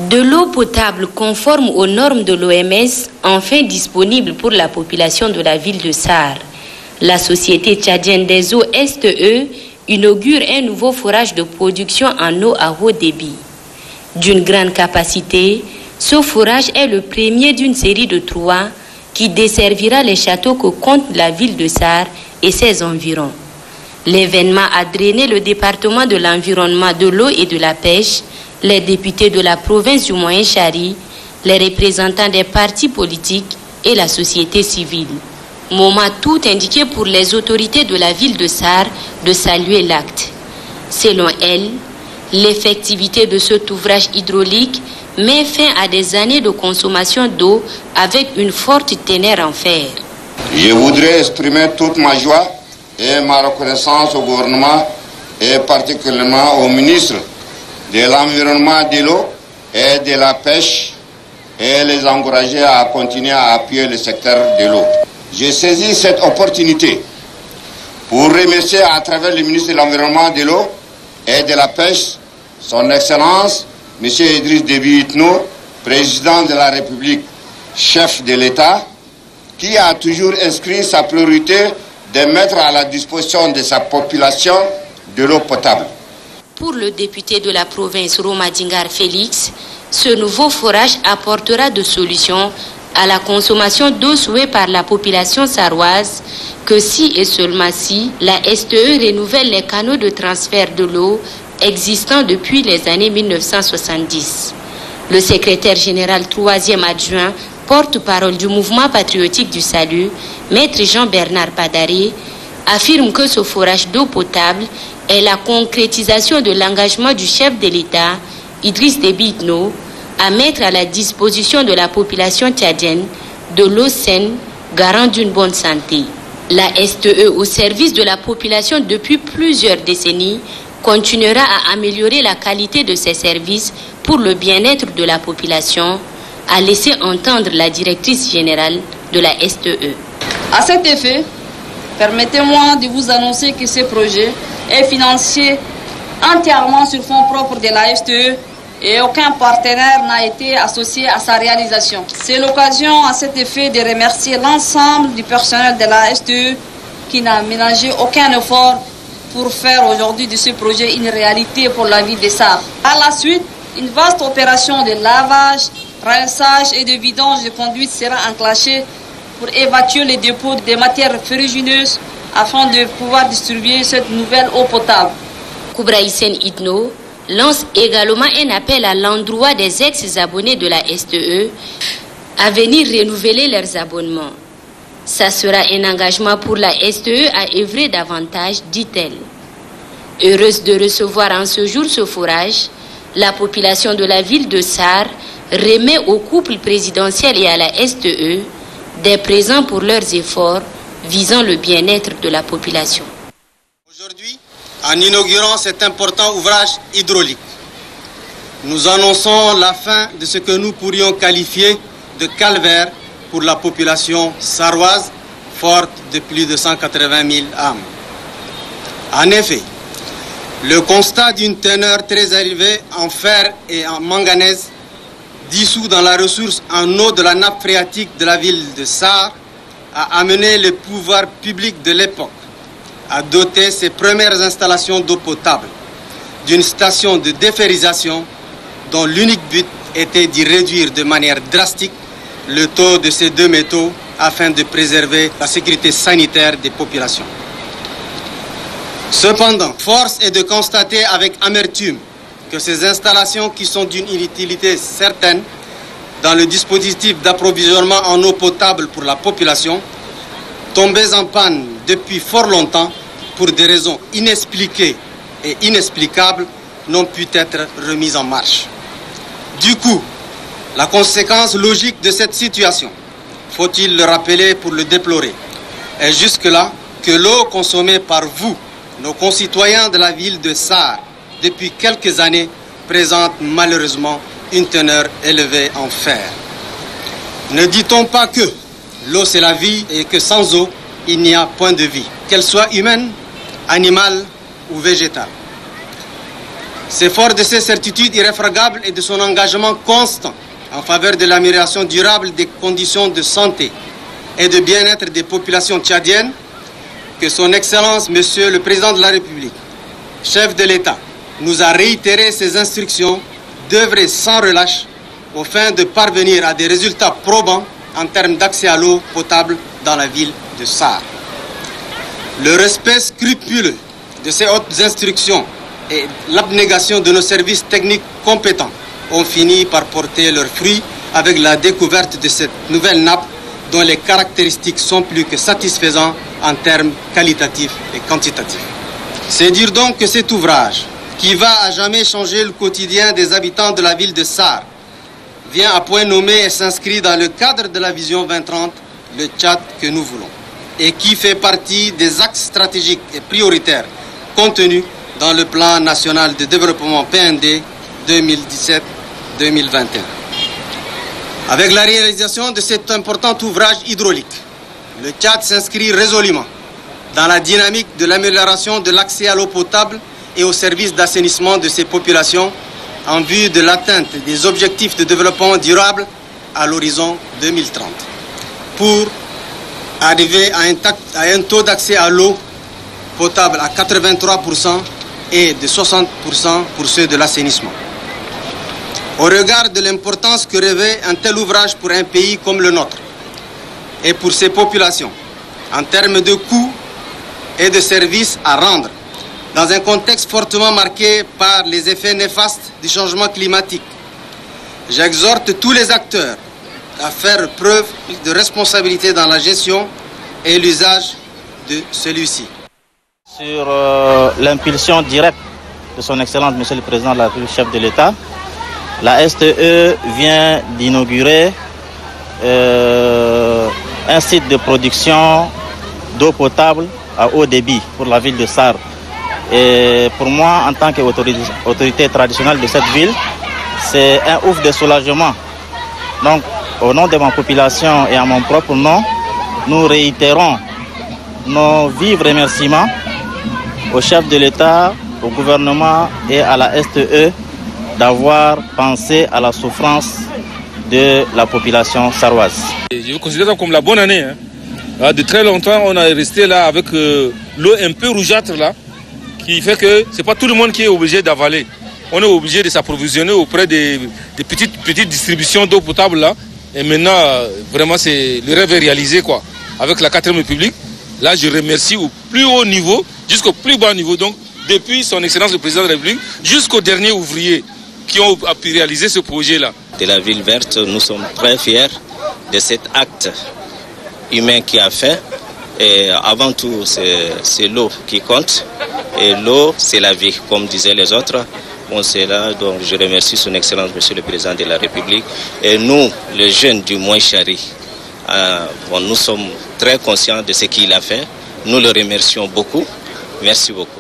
De l'eau potable conforme aux normes de l'OMS, enfin disponible pour la population de la ville de Sarr. La société tchadienne des eaux STE inaugure un nouveau forage de production en eau à haut débit. D'une grande capacité, ce forage est le premier d'une série de 3 qui desservira les châteaux que compte la ville de Sarr et ses environs. L'événement a drainé le département de l'environnement, de l'eau et de la pêche, les députés de la province du Moyen-Chari, les représentants des partis politiques et la société civile. Moment tout indiqué pour les autorités de la ville de Sarr de saluer l'acte. Selon elle, l'effectivité de cet ouvrage hydraulique met fin à des années de consommation d'eau avec une forte teneur en fer. Je voudrais exprimer toute ma joie et ma reconnaissance au gouvernement et particulièrement au ministre de l'Environnement, de l'eau et de la pêche et les encourager à continuer à appuyer le secteur de l'eau. J'ai saisi cette opportunité pour remercier à travers le ministre de l'Environnement, de l'eau et de la pêche, son Excellence, M. Idriss Déby Itno, président de la République, chef de l'État, qui a toujours inscrit sa priorité de mettre à la disposition de sa population de l'eau potable. Pour le député de la province Roma Dingar Félix, ce nouveau forage apportera des solutions à la consommation d'eau souhaitée par la population sarroise que si et seulement si la STE renouvelle les canaux de transfert de l'eau existants depuis les années 1970. Le secrétaire général 3e adjoint, porte-parole du mouvement patriotique du salut, Maître Jean-Bernard Padaré, affirme que ce forage d'eau potable est la concrétisation de l'engagement du chef de l'État, Idriss Déby Itno, à mettre à la disposition de la population tchadienne de l'eau saine, garant d'une bonne santé. La STE, au service de la population depuis plusieurs décennies, continuera à améliorer la qualité de ses services pour le bien-être de la population, a laissé entendre la directrice générale de la STE. À cet effet, permettez-moi de vous annoncer que ce projet est financé entièrement sur fonds propres de la STE et aucun partenaire n'a été associé à sa réalisation. C'est l'occasion à cet effet de remercier l'ensemble du personnel de la STE qui n'a ménagé aucun effort pour faire aujourd'hui de ce projet une réalité pour la ville de Sarr. À la suite, une vaste opération de lavage, rinçage et de vidange de conduite sera enclenchée pour évacuer les dépôts des matières ferrugineuses afin de pouvoir distribuer cette nouvelle eau potable. Koubra Hissène Itno lance également un appel à l'endroit des ex-abonnés de la STE à venir renouveler leurs abonnements. Ça sera un engagement pour la STE à œuvrer davantage, dit-elle. Heureuse de recevoir en ce jour ce forage, la population de la ville de Sarr remet au couple présidentiel et à la STE des présents pour leurs efforts visant le bien-être de la population. Aujourd'hui, en inaugurant cet important ouvrage hydraulique, nous annonçons la fin de ce que nous pourrions qualifier de calvaire pour la population sarroise, forte de plus de 180 000 âmes. En effet, le constat d'une teneur très élevée en fer et en manganèse, dissous dans la ressource en eau de la nappe phréatique de la ville de Sarr, a amené le pouvoir public de l'époque à doter ses premières installations d'eau potable d'une station de déferrisation dont l'unique but était d'y réduire de manière drastique le taux de ces deux métaux afin de préserver la sécurité sanitaire des populations. Cependant, force est de constater avec amertume que ces installations qui sont d'une utilité certaine dans le dispositif d'approvisionnement en eau potable pour la population, tombées en panne depuis fort longtemps pour des raisons inexpliquées et inexplicables, n'ont pu être remises en marche. Du coup, la conséquence logique de cette situation, faut-il le rappeler pour le déplorer, est jusque-là que l'eau consommée par vous, nos concitoyens de la ville de Sarr, depuis quelques années, présente malheureusement une teneur élevée en fer. Ne dit-on pas que l'eau c'est la vie et que sans eau, il n'y a point de vie, qu'elle soit humaine, animale ou végétale. C'est fort de ses certitudes irréfragables et de son engagement constant en faveur de l'amélioration durable des conditions de santé et de bien-être des populations tchadiennes que son Excellence, Monsieur le Président de la République, chef de l'État, nous a réitéré ses instructions d'œuvrer sans relâche aux fins de parvenir à des résultats probants en termes d'accès à l'eau potable dans la ville de Sarre. Le respect scrupuleux de ces hautes instructions et l'abnégation de nos services techniques compétents ont fini par porter leurs fruits avec la découverte de cette nouvelle nappe dont les caractéristiques sont plus que satisfaisantes en termes qualitatifs et quantitatifs. C'est dire donc que cet ouvrage, qui va à jamais changer le quotidien des habitants de la ville de Sarre, vient à point nommé et s'inscrit dans le cadre de la vision 2030, le Tchad que nous voulons, et qui fait partie des axes stratégiques et prioritaires contenus dans le plan national de développement PND 2017-2021. Avec la réalisation de cet important ouvrage hydraulique, le Tchad s'inscrit résolument dans la dynamique de l'amélioration de l'accès à l'eau potable et aux services d'assainissement de ses populations en vue de l'atteinte des objectifs de développement durable à l'horizon 2030, pour arriver à un taux d'accès à l'eau potable à 83% et de 60% pour ceux de l'assainissement. Au regard de l'importance que revêt un tel ouvrage pour un pays comme le nôtre et pour ses populations, en termes de coûts et de services à rendre, dans un contexte fortement marqué par les effets néfastes du changement climatique, j'exhorte tous les acteurs à faire preuve de responsabilité dans la gestion et l'usage de celui-ci. Sur l'impulsion directe de son Excellence, Monsieur le Président de la République, chef de l'État, la STE vient d'inaugurer un site de production d'eau potable à haut débit pour la ville de Sarre. Et pour moi, en tant qu'autorité traditionnelle de cette ville, c'est un ouf de soulagement. Donc, au nom de ma population et à mon propre nom, nous réitérons nos vifs remerciements au chef de l'État, au gouvernement et à la STE d'avoir pensé à la souffrance de la population sarroise. Je considère ça comme la bonne année. De très longtemps, on est resté là avec l'eau un peu rougeâtre là, qui fait que ce n'est pas tout le monde qui est obligé d'avaler. On est obligé de s'approvisionner auprès des petites distributions d'eau potable là. Et maintenant, vraiment, le rêve est réalisé quoi. Avec la 4e République, là, je remercie au plus haut niveau, jusqu'au plus bas niveau, donc depuis son Excellence le Président de la République, jusqu'aux derniers ouvriers qui ont pu réaliser ce projet-là. De la ville verte, nous sommes très fiers de cet acte humain qui a fait. Et avant tout, c'est l'eau qui compte. Et l'eau, c'est la vie, comme disaient les autres. Bon, c'est là, donc je remercie son Excellence, Monsieur le Président de la République. Et nous, les jeunes du Mouinchari, nous sommes très conscients de ce qu'il a fait. Nous le remercions beaucoup. Merci beaucoup.